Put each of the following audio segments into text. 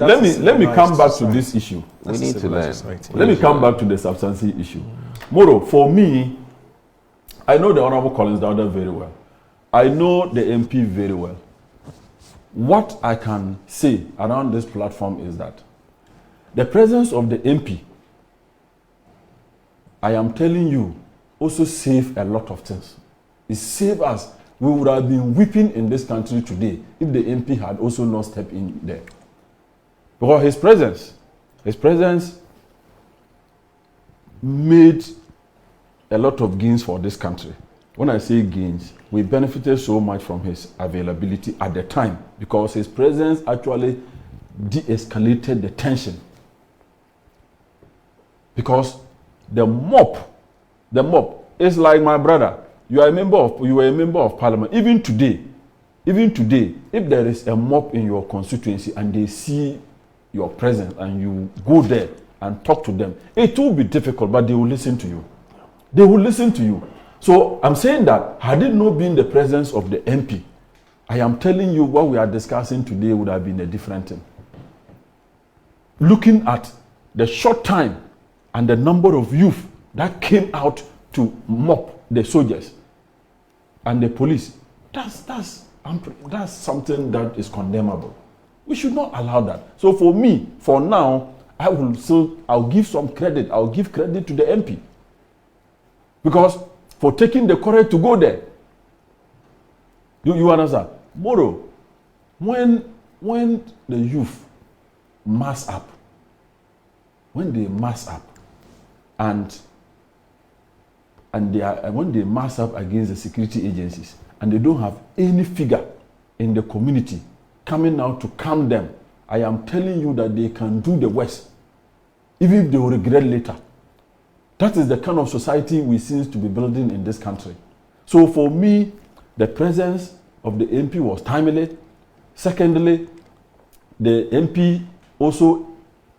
let me come back to this issue. We need to learn. Let me come back to the substantive issue. Moro, for me, I know the Honorable Collins Dowda very well. I know the MP very well. What I can say around this platform is that the presence of the MP, I am telling you, also saved a lot of things. It saved us. We would have been weeping in this country today if the MP had also not stepped in there. Because his presence made a lot of gains for this country. When I say gains, we benefited so much from his availability at the time because his presence actually de-escalated the tension. Because the mob is like my brother. You were a member of parliament. Even today, if there is a mob in your constituency and they see your presence and you go there and talk to them, it will be difficult, but they will listen to you. They will listen to you. So I'm saying that had it not been the presence of the MP, I am telling you what we are discussing today would have been a different thing. Looking at the short time and the number of youth that came out to mop the soldiers and the police, that's something that is condemnable. We should not allow that. So for me, for now, I'll give some credit. I'll give credit to the MP. Because for taking the courage to go there. You understand? Moro, when the youth mass up, when they mass up and when they mass up against the security agencies and they don't have any figure in the community coming out to calm them, I am telling you that they can do the worst, even if they will regret later. That is the kind of society we seem to be building in this country. So for me, the presence of the MP was timely. Secondly, the MP also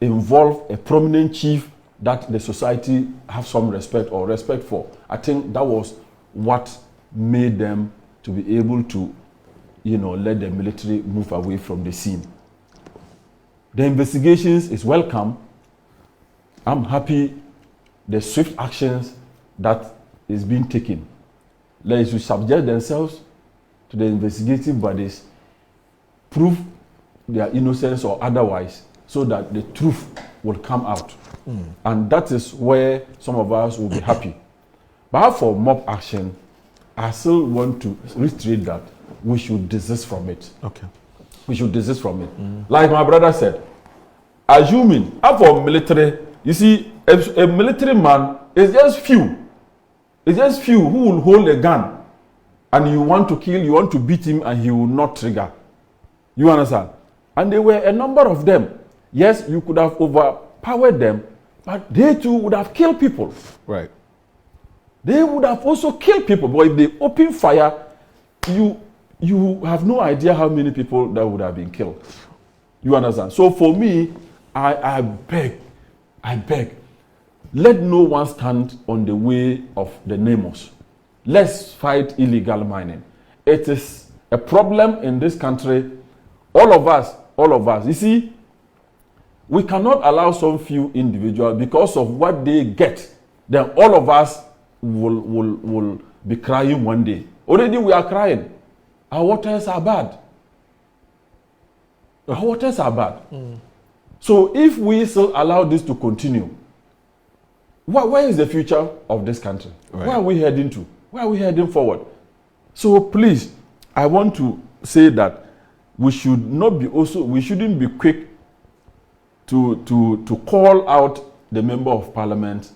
involved a prominent chief that the society have some respect for. I think that was what made them to be able to, let the military move away from the scene. The investigations is welcome. I'm happy the swift actions that is being taken. They should subject themselves to the investigative bodies, prove their innocence or otherwise, so that the truth will come out. And that is where some of us will be happy. But for mob action, I still want to reiterate that we should desist from it. Okay. We should desist from it. Like my brother said, assuming, for military, you see, a military man is just few. It's just few who will hold a gun and you want to kill, you want to beat him and he will not trigger. You understand? And there were a number of them. Yes, you could have overpowered them, but they too would have killed people. Right. They would have also killed people. But if they open fire, you have no idea how many people that would have been killed. You understand? So for me, I beg, let no one stand on the way of the NAIMOS. Let's fight illegal mining. It is a problem in this country. All of us. You see, we cannot allow some few individuals because of what they get. Then all of us will be crying one day. Already we are crying. Our waters are bad. So if we still allow this to continue, where is the future of this country? Right. Where are we heading to? Where are we heading forward? So please, I want to say that we shouldn't be quick to call out the member of parliament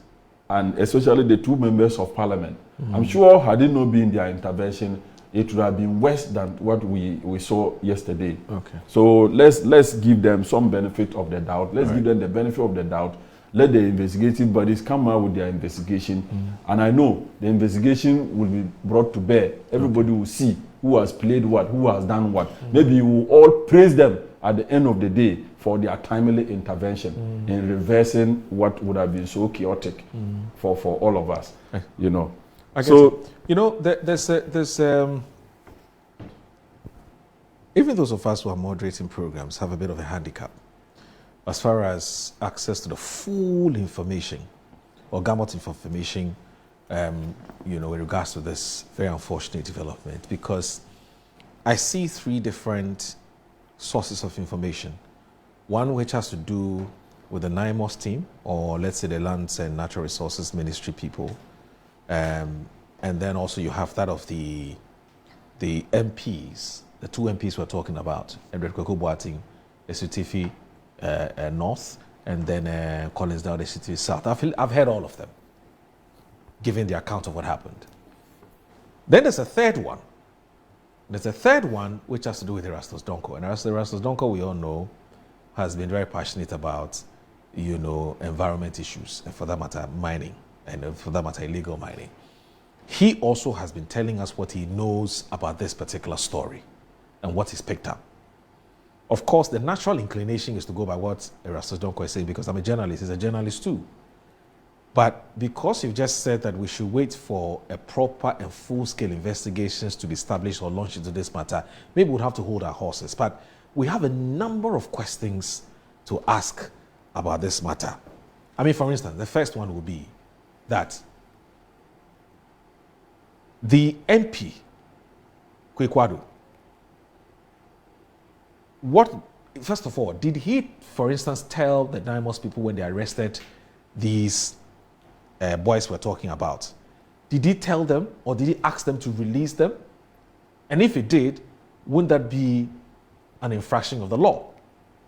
and especially the two members of parliament. I'm sure had it not been their intervention, it would have been worse than what we saw yesterday. Okay. So let's give them some benefit of the doubt. Let's give them the benefit of the doubt. Let the investigative bodies come out with their investigation. And I know the investigation will be brought to bear. Everybody will see who has played what, who has done what. Maybe we will all praise them at the end of the day for their timely intervention in reversing what would have been so chaotic for all of us. There's even those of us who are moderating programs have a bit of a handicap. as far as access to the full information or gamut of information, you know, with regards to this very unfortunate development, because I see three different sources of information. One which has to do with the NAIMOS team, or let's say the Lands and Natural Resources Ministry people. And then also you have that of the MPs, the two MPs we're talking about, Edward Kwaku Boateng, Esutifi North, and then Collins Dow, Esutifi South. I've heard all of them, giving the account of what happened. Then there's a third one. There's a third one which has to do with Erastus Donko. And Erastus Donko, we all know, has been very passionate about, you know, environment issues, and for that matter, mining, and for that matter, illegal mining. He also has been telling us what he knows about this particular story and what he's picked up. Of course, the natural inclination is to go by what Erastus Donko is saying, because I'm a journalist, he's a journalist too. But because you've just said that we should wait for a proper and full-scale investigations to be established or launched into this matter, maybe we'll have to hold our horses. But we have a number of questions to ask about this matter. I mean, for instance, the first one would be that the MP, Kwekwadu, first of all, did he, for instance, tell the NAIMOS people when they arrested these boys we're talking about, did he tell them or did he ask them to release them? And if he did, wouldn't that be an infraction of the law?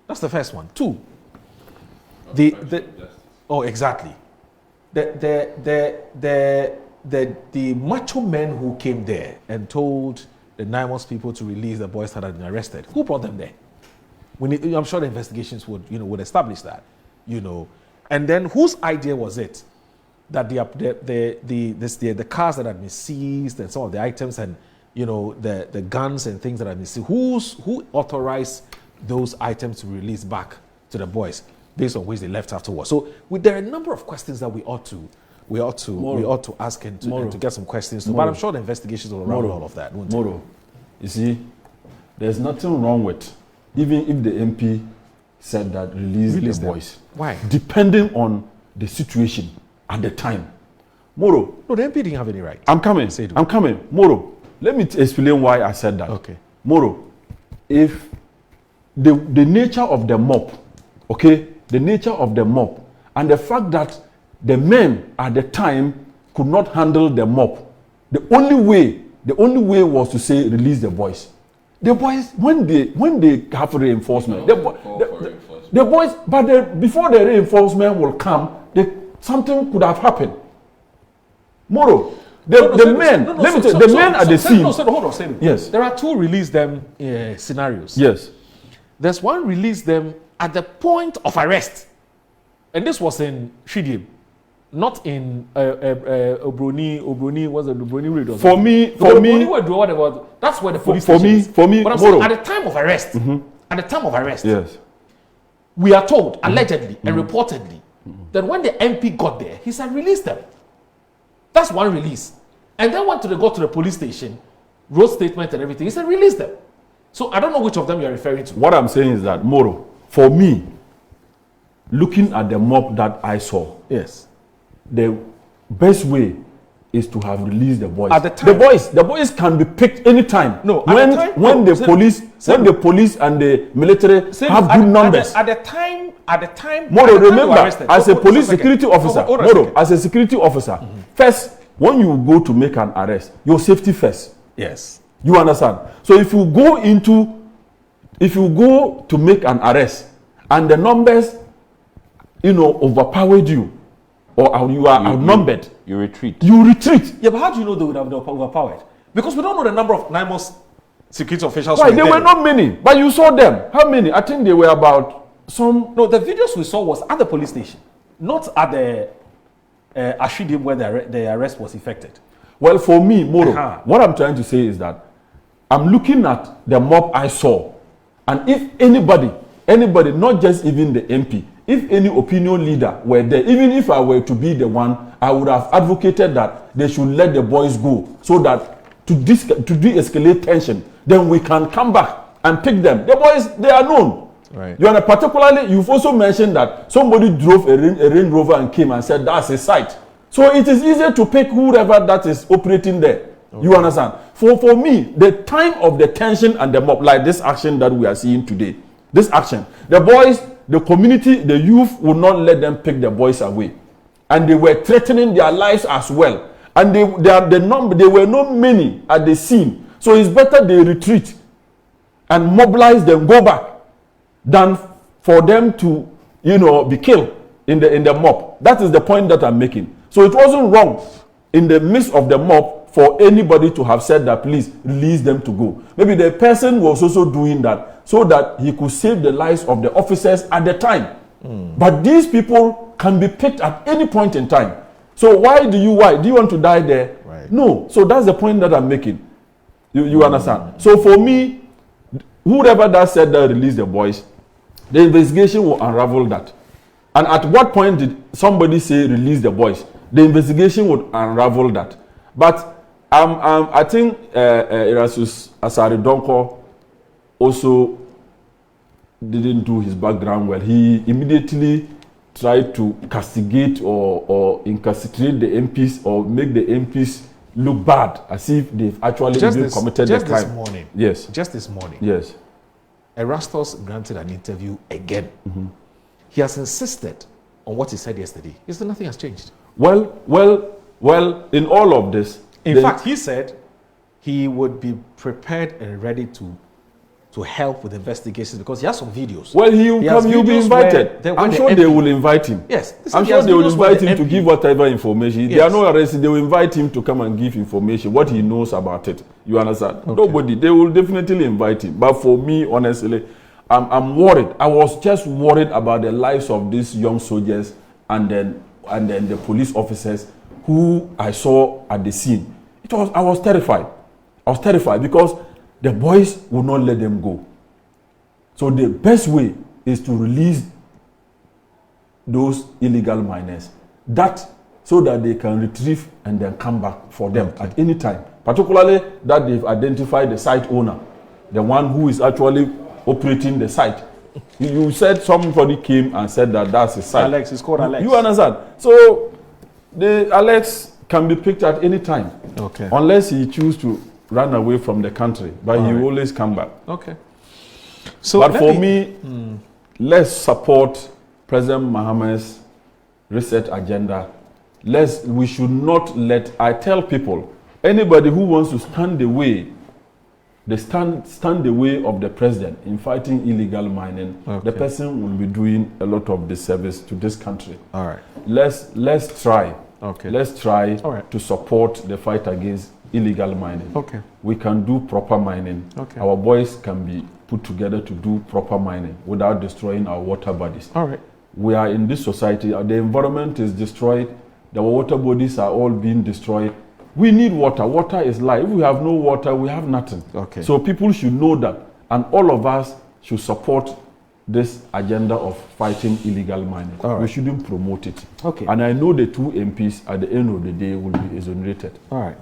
That's the first one. Two, exactly. The macho men who came there and told the NAIMOS people to release the boys that had been arrested, who brought them there? I'm sure the investigations would establish that, you know. And then whose idea was it that the cars that had been seized and some of the items and, you know, the guns and things that had been seized, who authorized those items to release back to the boys based on which they left afterwards? So there are a number of questions that we ought to ask and to get some questions to. But I'm sure the investigations will around all of that, won't it? You see, there's nothing wrong with, even if the MP said that release the boys. Why? Depending on the situation at the time. Moro. No, the MP didn't have any right. I'm coming. Moro, let me explain why I said that. Okay. Moro, if the nature of the mob, okay, the nature of the mob, and the fact that the men at the time could not handle the mob, the only way was to say release the boys. The boys, when they have reinforcement, the boys, but before the reinforcement will come, something could have happened. Moro, the men at the scene. Hold on. Yes. There are two release them scenarios. Yes. There's one release them at the point of arrest, and this was in Shidim, not in Obroni. What's the Obroni radio? For me, whatever. That's where the police station is. For me, but I'm saying at the time of arrest, yes, we are told allegedly and reportedly that when the MP got there, he said release them. That's one release, and then when they got to the police station, wrote statement and everything, he said release them. So I don't know which of them you're referring to. What I'm saying is that, Moro, for me, looking at the mob that I saw, yes, the best way is to have released the boys. At the time, the boys can be picked anytime. No, when the police and the military have good numbers. At the time. Moro, remember, as a police security officer, as a security officer, first, when you go to make an arrest, your safety first. Yes. You understand? So if you go to make an arrest and the numbers, overpowered you, or you are outnumbered, you retreat. Yeah, but how do you know they would have been overpowered? Because we don't know the number of NAIMOS security officials. Why? There were not many, but you saw them. How many? I think they were about some. No, the videos we saw was at the police station, not at the Ashidim where the arrest was effected. Well, for me, Moro, what I'm trying to say is that I'm looking at the mob I saw, and if anybody, not just even the MP, if any opinion leader were there, even if I were to be the one, I would have advocated that they should let the boys go so that to de-escalate tension, then we can come back and pick them. The boys, they are known. Right. You are particularly, you've also mentioned that somebody drove a Range Rover and came and said that's a site. So it is easier to pick whoever that is operating there. Okay. You understand? For me, the time of the tension and the mob, like this action that we are seeing today, this action, the boys, the community, the youth will not let them pick the boys away. And they were threatening their lives as well. And they were not many at the scene. So it's better they retreat and mobilize them, go back, than for them to, be killed in the mob. That is the point that I'm making. So it wasn't wrong in the midst of the mob for anybody to have said that, please release them to go. Maybe the person was also doing that so that he could save the lives of the officers at the time. But these people can be picked at any point in time. So why do you want to die there? Right. No. So that's the point that I'm making. You understand? So for me, whoever that said that release the boys, the investigation will unravel that. And at what point did somebody say release the boys? The investigation would unravel that. But I think Erastus Asare Donko also didn't do his background well. He immediately tried to castigate or incarcerate the MPs or make the MPs look bad, as if they've actually committed the crime. Just this morning. Yes. Just this morning. Yes. Erastus granted an interview again. He has insisted on what he said yesterday. He said nothing has changed. Well, in all of this. In fact, he said he would be prepared and ready to help with investigations because he has some videos. Well, he'll be invited. I'm sure they will invite him. Yes. I'm sure they will invite him to give whatever information. Yes. They are not arrested. They will invite him to come and give information, what he knows about it. You understand? Okay. Nobody. They will definitely invite him. But for me, honestly, I'm worried. I was just worried about the lives of these young soldiers and then the police officers who I saw at the scene. I was terrified. I was terrified because the boys will not let them go. So the best way is to release those illegal miners, so that they can retrieve and then come back for them at any time. Particularly that they've identified the site owner, the one who is actually operating the site. You said somebody came and said that that's a site. Alex, it's called Alex. You understand? So the Alex can be picked at any time. Okay. Unless he chooses to run away from the country, but he will always come back. Okay. So, but for me, let's support President Mohammed's reset agenda. We should not let. I tell people, anybody who wants to stand the way of the president in fighting illegal mining, the person will be doing a lot of disservice to this country. All right. Let's try. Okay. Let's try to support the fight against illegal mining. Okay. We can do proper mining. Okay. Our boys can be put together to do proper mining without destroying our water bodies. All right. We are in this society, the environment is destroyed, the water bodies are all being destroyed. We need water. Water is life. If we have no water, we have nothing. Okay. So people should know that, and all of us should support this agenda of fighting illegal mining. Right. We shouldn't promote it. Okay. And I know the two MPs at the end of the day will be exonerated. All right.